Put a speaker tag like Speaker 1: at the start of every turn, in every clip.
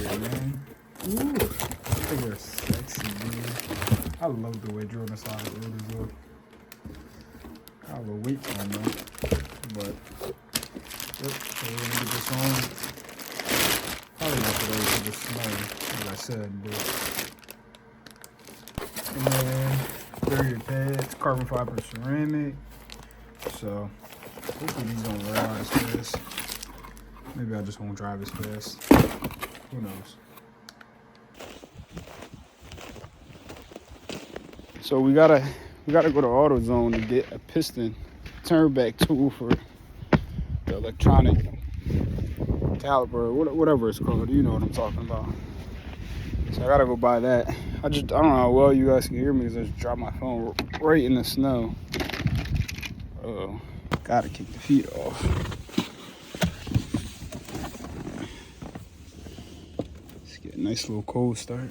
Speaker 1: here, man. Ooh, I think they're sexy, man. I love the way Jordan slide rotors look. Got a little weight on them, but yep. So we're gonna get this on. Probably not today because it's snowing, as I said, but. And then barrier pads, carbon fiber ceramic. So hopefully these don't wear out as fast. Maybe I just won't drive as fast. Who knows? So we gotta go to AutoZone to get a piston turn back tool for the electronic caliper, whatever it's called. You know what I'm talking about. So I gotta go buy that. I don't know how well you guys can hear me because I just dropped my phone right in the snow. Oh, gotta kick the feet off. Let's get a nice little cold start.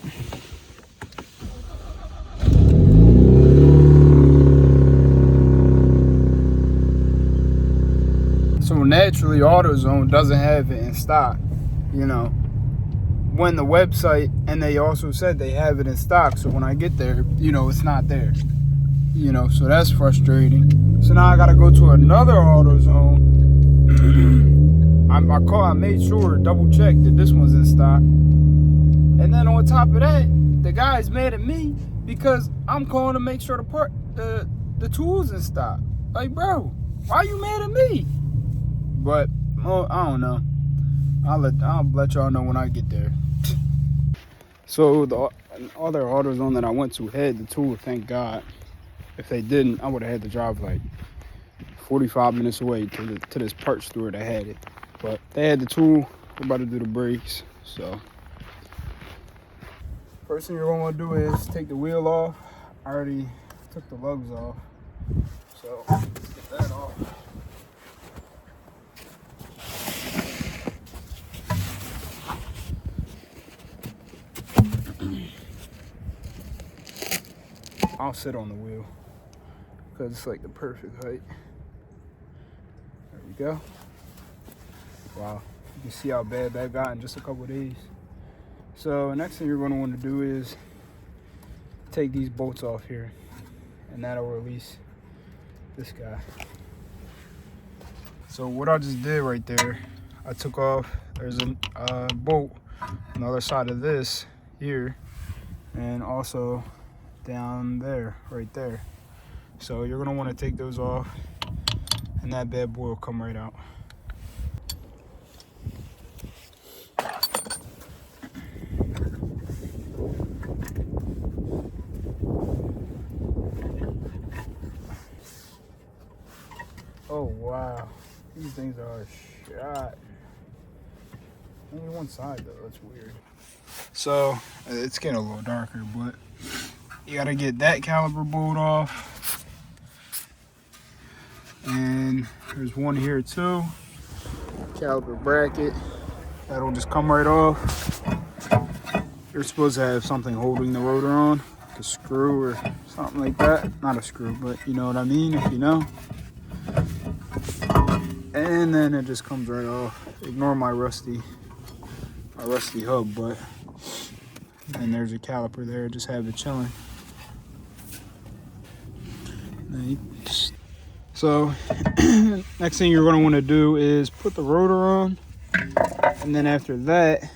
Speaker 1: So naturally, AutoZone doesn't have it in stock, you know. When the website, and they also said they have it in stock, so when I get there, you know, it's not there, you know, so that's frustrating. So now I gotta go to another AutoZone. I made sure, double check that this one's in stock, and then on top of that, the guy's mad at me because I'm calling to make sure the tool's in stock. Like, bro, why are you mad at me? But well, I don't know. I'll let y'all know when I get there. So the other AutoZone that I went to had the tool, thank God. If they didn't, I would have had to drive like 45 minutes away to this parts store that had it. But they had the tool. We're about to do the brakes. So first thing you're gonna want to do is take the wheel off. I already took the lugs off. So let's get that off. I'll sit on the wheel because it's like the perfect height. There we go. Wow, you can see how bad that got in just a couple of days. So next thing you're going to want to do is take these bolts off here, and that'll release this guy. So what I just did right there, I took off, there's a bolt on the other side of this here, and also down there, right there. So you're gonna want to take those off, and that bad boy will come right out. Oh wow, these things are shot. Only one side though, that's weird. So it's getting a little darker, but you gotta get that caliper bolt off. And there's one here too. Caliper bracket. That'll just come right off. You're supposed to have something holding the rotor on, like a screw or something like that. Not a screw, but you know what I mean, if you know. And then it just comes right off. Ignore my rusty hub, but and there's a caliper there. Just have it chilling. So next thing you're going to want to do is put the rotor on, and then after that,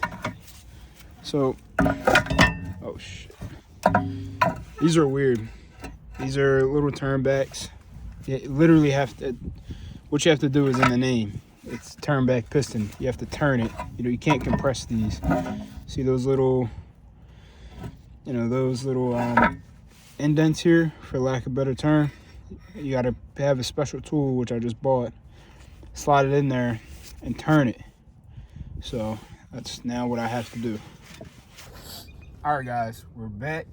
Speaker 1: so oh shit, these are weird. These are little turnbacks. You literally have to, what you have to do is in the name. It's turn back piston. You have to turn it. You know, you can't compress these. See those little, you know, those little indents here, for lack of a better term. You got to have a special tool, which I just bought. Slide it in there and turn it. So that's now what I have to do. All right, guys, we're back.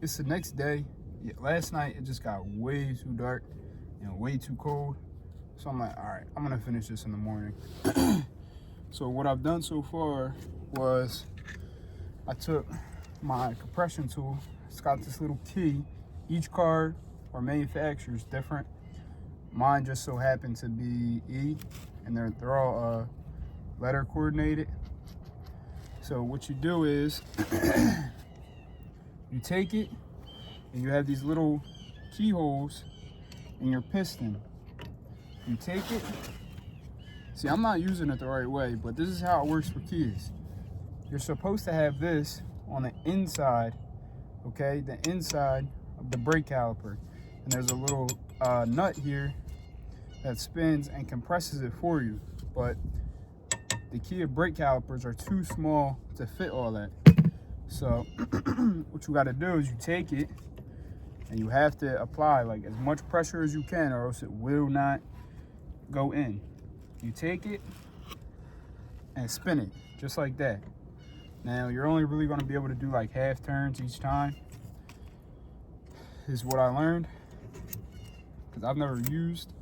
Speaker 1: It's the next day. Yeah, last night it just got way too dark and way too cold. So I'm like, all right, I'm gonna finish this in the morning. So what I've done so far was I took my compression tool. It's got this little key. Each car or manufacturer is different. Mine just so happened to be E, and they're all letter coordinated. So what you do is you take it and you have these little keyholes in your piston. You take it. See, I'm not using it the right way, but this is how it works for keys. You're supposed to have this on the inside, okay? The inside of the brake caliper. And there's a little nut here that spins and compresses it for you. But the Kia brake calipers are too small to fit all that. So what you gotta do is you take it and you have to apply like as much pressure as you can, or else it will not go in. You take it and spin it just like that. Now you're only really going to be able to do like half turns each time, is what I learned, because I've never used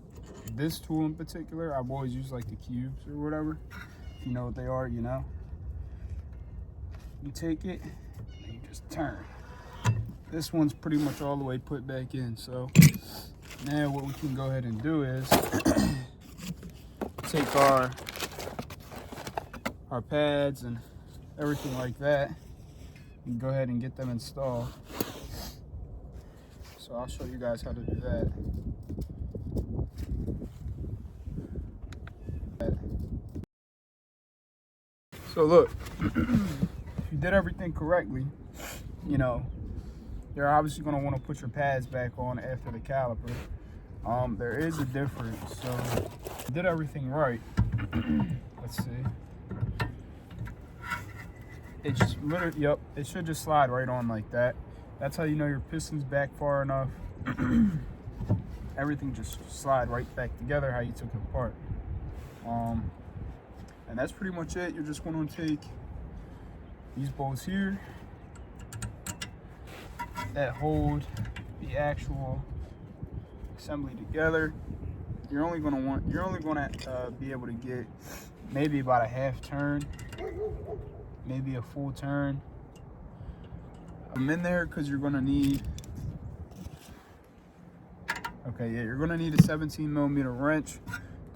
Speaker 1: this tool in particular. I've always used like the cubes or whatever. If you know what they are, you know. You take it and you just turn. This one's pretty much all the way put back in. So now what we can go ahead and do is take our pads and everything like that and go ahead and get them installed. So I'll show you guys how to do that. So look, if you did everything correctly, you know, you're obviously going to want to put your pads back on after the caliper. There is a difference. So if you did everything right. Let's see. It just literally, yep, it should just slide right on like that. That's how you know your piston's back far enough. Everything just slide right back together how you took it apart. And that's pretty much it. You're just going to take these bolts here that hold the actual assembly together. You're only going to be able to get maybe about a half turn, maybe a full turn. I'm in there because you're going to need, okay, yeah, you're going to need a 17mm wrench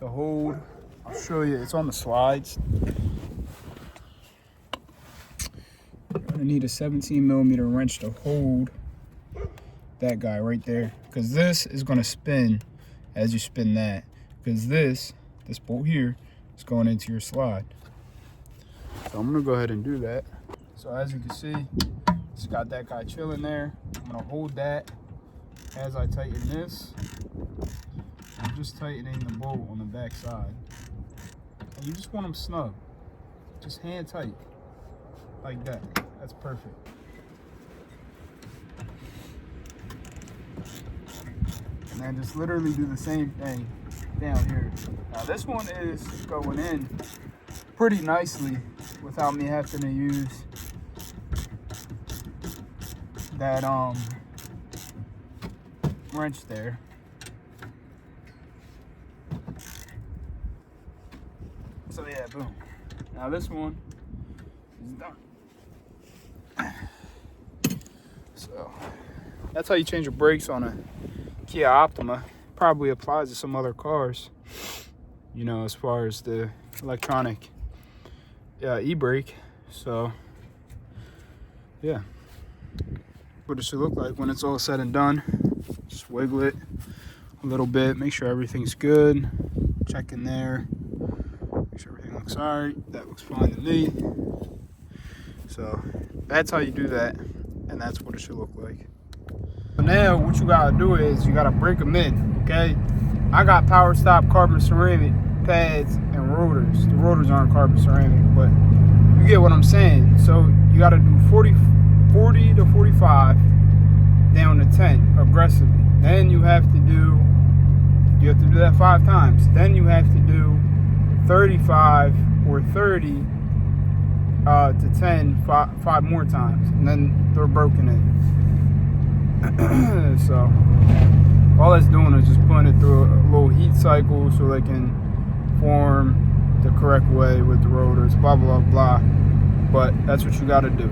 Speaker 1: to hold. I'll show you, it's on the slides. You're going to need a 17mm wrench to hold that guy right there, because this is going to spin as you spin that, because this bolt here is going into your slide. So I'm going to go ahead and do that. So as you can see, it's got that guy chilling there. I'm going to hold that as I tighten this. I'm just tightening the bolt on the back side. And you just want them snug. Just hand tight, like that. That's perfect. And then just literally do the same thing down here. Now this one is going in pretty nicely without me having to use that wrench there. So yeah, boom. Now this one is done. So that's how you change your brakes on a Kia Optima. Probably applies to some other cars, you know, as far as the electronic e-brake. So yeah, what it should look like when it's all said and done. Just wiggle it a little bit, make sure everything's good, check in there, make sure everything looks all right. That looks fine to me. So that's how you do that, and that's what it should look like. So now what you gotta do is you gotta break them in, okay? I got power stop carbon ceramic pads and rotors. The rotors aren't carbon ceramic, but you get what I'm saying. So you gotta do 40 to 45 down to 10 aggressively. Then you have to do that 5 times. Then you have to do 35 or 30 to 10 five more times, and then they're broken in. So all that's doing is just putting it through a little heat cycle so they can form the correct way with the rotors, blah blah blah. But that's what you got to do.